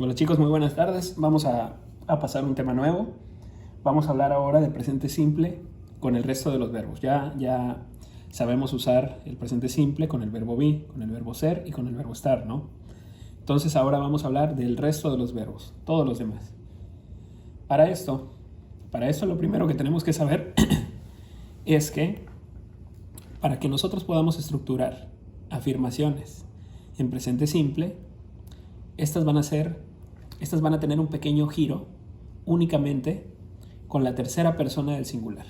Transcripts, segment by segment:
Hola chicos, muy buenas tardes. Vamos a pasar un tema nuevo. Vamos a hablar ahora del presente simple con el resto de los verbos. Ya sabemos usar el presente simple con el verbo be, con el verbo ser y con el verbo estar, ¿no? Entonces ahora vamos a hablar del resto de los verbos, todos los demás. Para esto lo primero que tenemos que saber es que para que nosotros podamos estructurar afirmaciones en presente simple, estas van a tener un pequeño giro únicamente con la tercera persona del singular.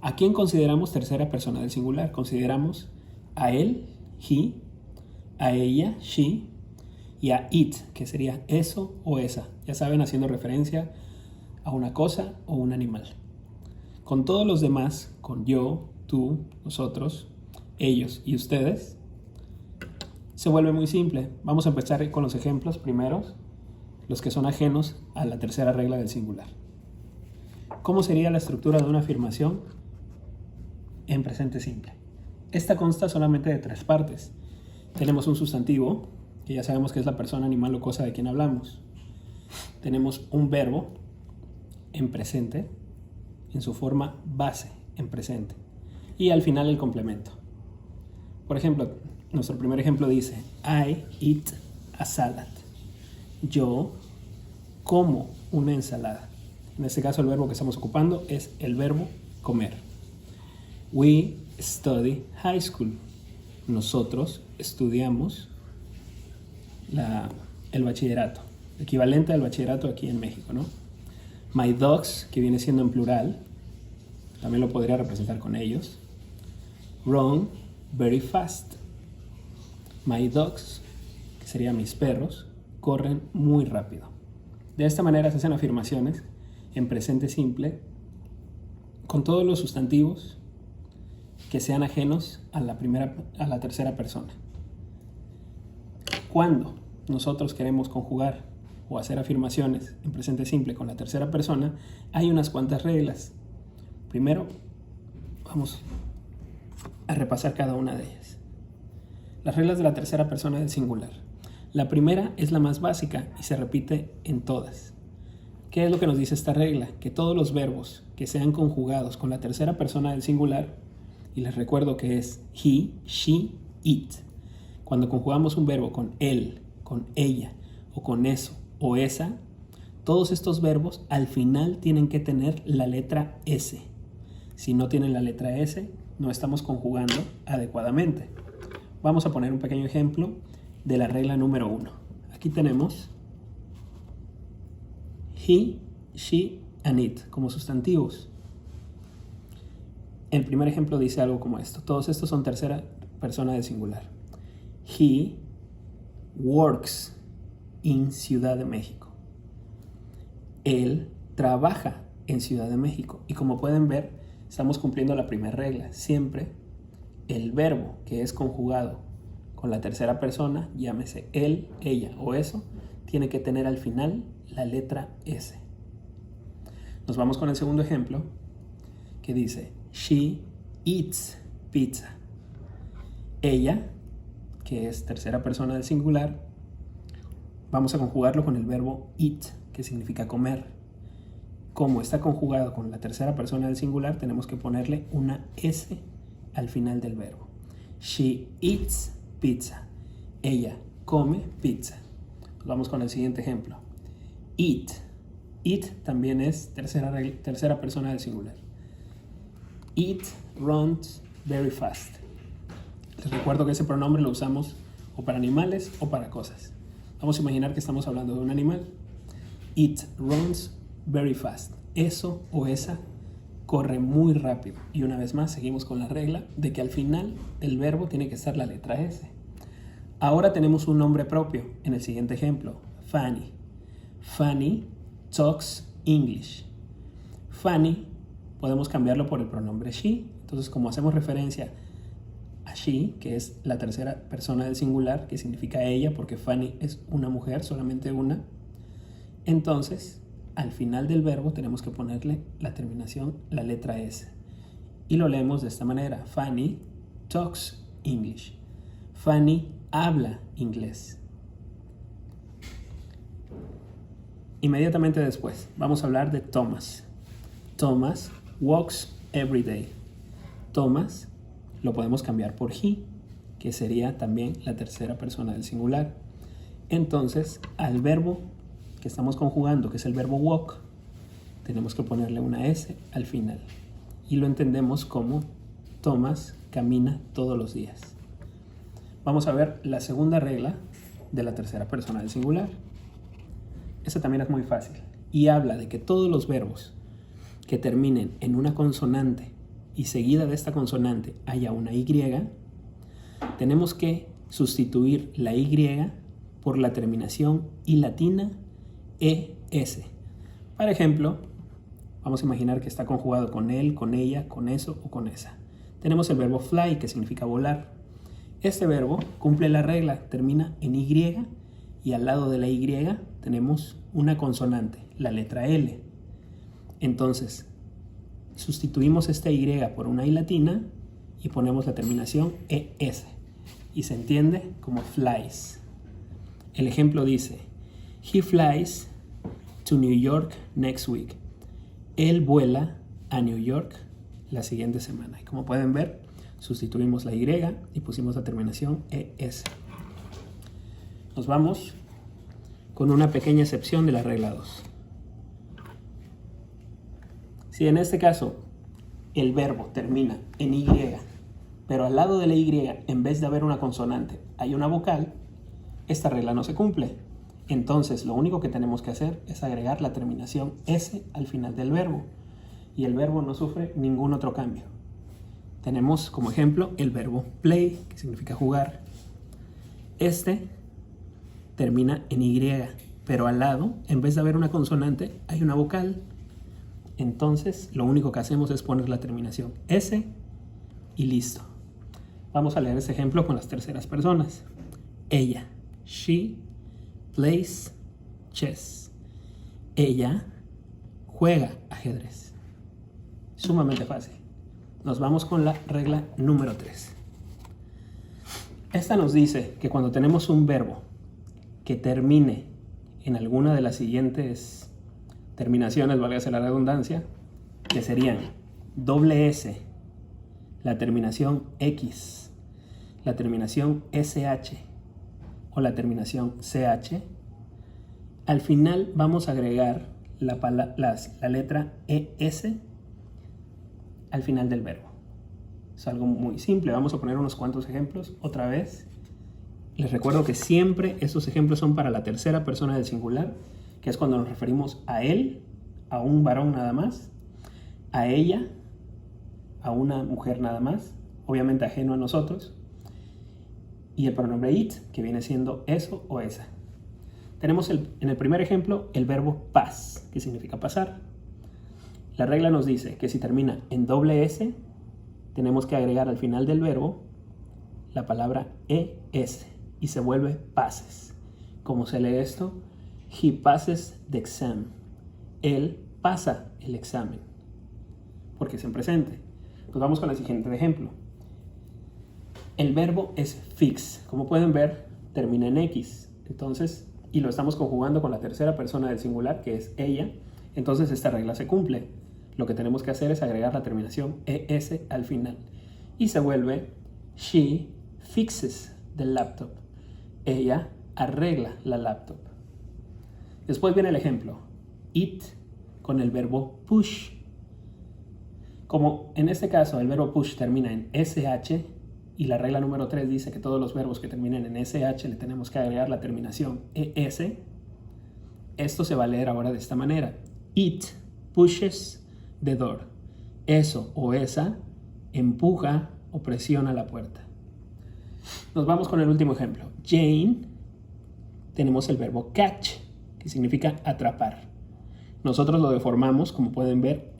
¿A quién consideramos tercera persona del singular? Consideramos a él, he, a ella, she, y a it, que sería eso o esa. Ya saben, haciendo referencia a una cosa o un animal. Con todos los demás, con yo, tú, nosotros, ellos y ustedes, se vuelve muy simple. Vamos a empezar con los ejemplos primeros, los que son ajenos a la tercera regla del singular. ¿Cómo sería la estructura de una afirmación en presente simple? Esta consta solamente de 3 partes. Tenemos un sustantivo, que ya sabemos que es la persona, animal o cosa de quien hablamos. Tenemos un verbo en presente, en su forma base, en presente. Y al final el complemento. Por ejemplo, nuestro primer ejemplo dice, I eat a salad. Yo como una ensalada. En este caso el verbo que estamos ocupando es el verbo comer. We study high school. Nosotros estudiamos el bachillerato, equivalente al bachillerato aquí en México, ¿no? My dogs, que viene siendo en plural, también lo podría representar con ellos. Run very fast. My dogs, que serían mis perros, corren muy rápido. De esta manera se hacen afirmaciones en presente simple con todos los sustantivos que sean ajenos a la tercera persona. Cuando nosotros queremos conjugar o hacer afirmaciones en presente simple con la tercera persona, hay unas cuantas reglas. Primero, vamos a repasar cada una de ellas. Las reglas de la tercera persona del singular. La primera es la más básica y se repite en todas. ¿Qué es lo que nos dice esta regla? Que todos los verbos que sean conjugados con la tercera persona del singular, y les recuerdo que es he, she, it. Cuando conjugamos un verbo con él, con ella, o con eso, o esa, todos estos verbos al final tienen que tener la letra S. Si no tienen la letra S, no estamos conjugando adecuadamente. Vamos a poner un pequeño ejemplo de la regla número 1. Aquí tenemos he, she, and it como sustantivos. El primer ejemplo dice algo como esto. Todos estos son tercera persona del singular. He works in Ciudad de México. Él trabaja en Ciudad de México. Y como pueden ver, estamos cumpliendo la primera regla. Siempre el verbo que es conjugado con la tercera persona, llámese él, ella o eso, tiene que tener al final la letra S. Nos vamos con el segundo ejemplo, que dice, she eats pizza. Ella, que es tercera persona del singular, vamos a conjugarlo con el verbo eat, que significa comer. Como está conjugado con la tercera persona del singular, tenemos que ponerle una S al final del verbo. She eats pizza. Ella come pizza. Vamos con el siguiente ejemplo. It. It también es tercera persona del singular. It runs very fast. Les recuerdo que ese pronombre lo usamos o para animales o para cosas. Vamos a imaginar que estamos hablando de un animal. It runs very fast. Eso o esa corre muy rápido. Y una vez más seguimos con la regla de que al final del verbo tiene que estar la letra S. Ahora tenemos un nombre propio en el siguiente ejemplo. Fanny. Fanny talks English. Fanny podemos cambiarlo por el pronombre she. Entonces, como hacemos referencia a she, que es la tercera persona del singular, que significa ella, porque Fanny es una mujer, solamente una, entonces al final del verbo tenemos que ponerle la terminación, la letra S. Y lo leemos de esta manera. Fanny talks English. Fanny habla inglés. Inmediatamente después vamos a hablar de Thomas. Thomas walks every day. Thomas lo podemos cambiar por he, que sería también la tercera persona del singular. Entonces, al verbo que estamos conjugando, que es el verbo walk, tenemos que ponerle una S al final. Y lo entendemos como Thomas camina todos los días. Vamos a ver la segunda regla de la tercera persona del singular. Esta también es muy fácil y habla de que todos los verbos que terminen en una consonante y seguida de esta consonante haya una Y, tenemos que sustituir la Y por la terminación I latina ES. Por ejemplo, vamos a imaginar que está conjugado con él, con ella, con eso o con esa. Tenemos el verbo fly, que significa volar. Este verbo cumple la regla, termina en Y y al lado de la Y tenemos una consonante, la letra L. Entonces, sustituimos esta Y por una I latina y ponemos la terminación ES y se entiende como flies. El ejemplo dice, he flies to New York next week. Él vuela a New York la siguiente semana. Y como pueden ver, sustituimos la Y y pusimos la terminación ES. Nos vamos con una pequeña excepción de la regla 2. Si en este caso el verbo termina en Y, pero al lado de la Y, en vez de haber una consonante, hay una vocal, esta regla no se cumple. Entonces, lo único que tenemos que hacer es agregar la terminación S al final del verbo. Y el verbo no sufre ningún otro cambio. Tenemos como ejemplo el verbo play, que significa jugar. Este termina en Y, pero al lado, en vez de haber una consonante, hay una vocal. Entonces, lo único que hacemos es poner la terminación S y listo. Vamos a leer ese ejemplo con las terceras personas. Ella, she, plays chess. Ella juega ajedrez. Sumamente fácil. Nos vamos con la regla número 3. Esta nos dice que cuando tenemos un verbo que termine en alguna de las siguientes terminaciones, válgase la redundancia, que serían doble S, la terminación X, la terminación SH o la terminación CH, al final vamos a agregar la letra ES al final del verbo. Es algo muy simple. Vamos a poner unos cuantos ejemplos otra vez. Les recuerdo que siempre estos ejemplos son para la tercera persona del singular, que es cuando nos referimos a él, a un varón nada más, a ella, a una mujer nada más, obviamente ajeno a nosotros, y el pronombre it, que viene siendo eso o esa. Tenemos en el primer ejemplo el verbo pass, que significa pasar. La regla nos dice que si termina en doble S, tenemos que agregar al final del verbo la palabra ES y se vuelve passes. ¿Cómo se lee esto? He passes the exam. Él pasa el examen, porque es en presente. Nos vamos con el siguiente ejemplo. El verbo es fix. Como pueden ver, termina en X. Entonces, y lo estamos conjugando con la tercera persona del singular, que es ella. Entonces, esta regla se cumple. Lo que tenemos que hacer es agregar la terminación ES al final. Y se vuelve she fixes the laptop. Ella arregla la laptop. Después viene el ejemplo. It con el verbo push. Como en este caso el verbo push termina en SH y la regla número 3 dice que todos los verbos que terminen en SH le tenemos que agregar la terminación ES, esto se va a leer ahora de esta manera. It pushes the door. Eso o esa empuja o presiona la puerta. Nos vamos con el último ejemplo. Jane, tenemos el verbo catch, que significa atrapar. Nosotros lo deformamos, como pueden ver,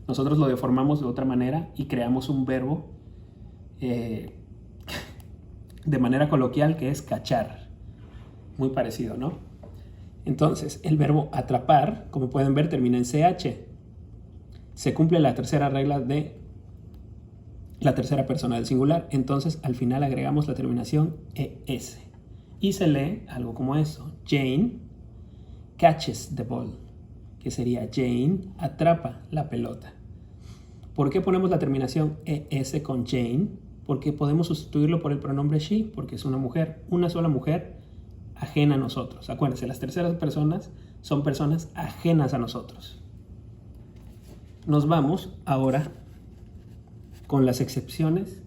nosotros lo deformamos de otra manera y creamos un verbo de manera coloquial que es cachar. Muy parecido, ¿no? Entonces, el verbo atrapar, como pueden ver, termina en CH. Se cumple la tercera regla de la tercera persona del singular. Entonces, al final agregamos la terminación ES. Y se lee algo como eso. Jane catches the ball, que sería Jane atrapa la pelota. ¿Por qué ponemos la terminación ES con Jane? Porque podemos sustituirlo por el pronombre she, porque es una mujer, una sola mujer ajena a nosotros. Acuérdense, las terceras personas son personas ajenas a nosotros. Nos vamos ahora con las excepciones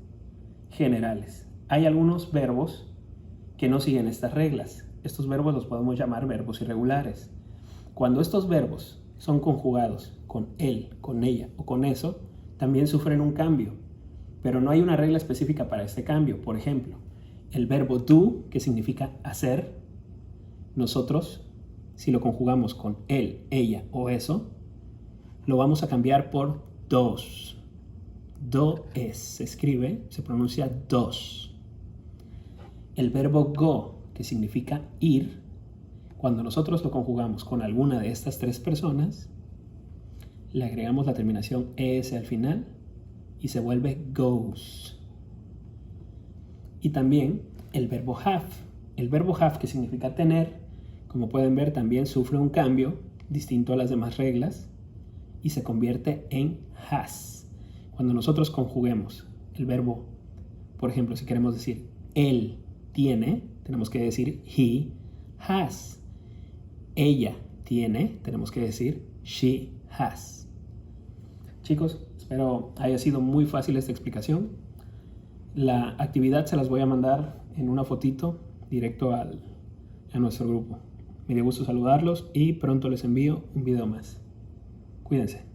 generales. Hay algunos verbos que no siguen estas reglas. Estos verbos los podemos llamar verbos irregulares. Cuando estos verbos son conjugados con él, con ella o con eso, también sufren un cambio, pero no hay una regla específica para este cambio. Por ejemplo, el verbo do, que significa hacer, nosotros, si lo conjugamos con él, ella o eso, lo vamos a cambiar por dos. Do-es se escribe, se pronuncia dos. El verbo go, que significa ir, cuando nosotros lo conjugamos con alguna de estas tres personas, le agregamos la terminación es al final y se vuelve goes. Y también el verbo have. El verbo have, que significa tener, como pueden ver, también sufre un cambio distinto a las demás reglas y se convierte en has. Cuando nosotros conjuguemos el verbo, por ejemplo, si queremos decir él tiene, tenemos que decir he has. Ella tiene, tenemos que decir she has. Chicos, espero haya sido muy fácil esta explicación. La actividad se las voy a mandar en una fotito directo a nuestro grupo. Me dio gusto saludarlos y pronto les envío un video más. Cuídense.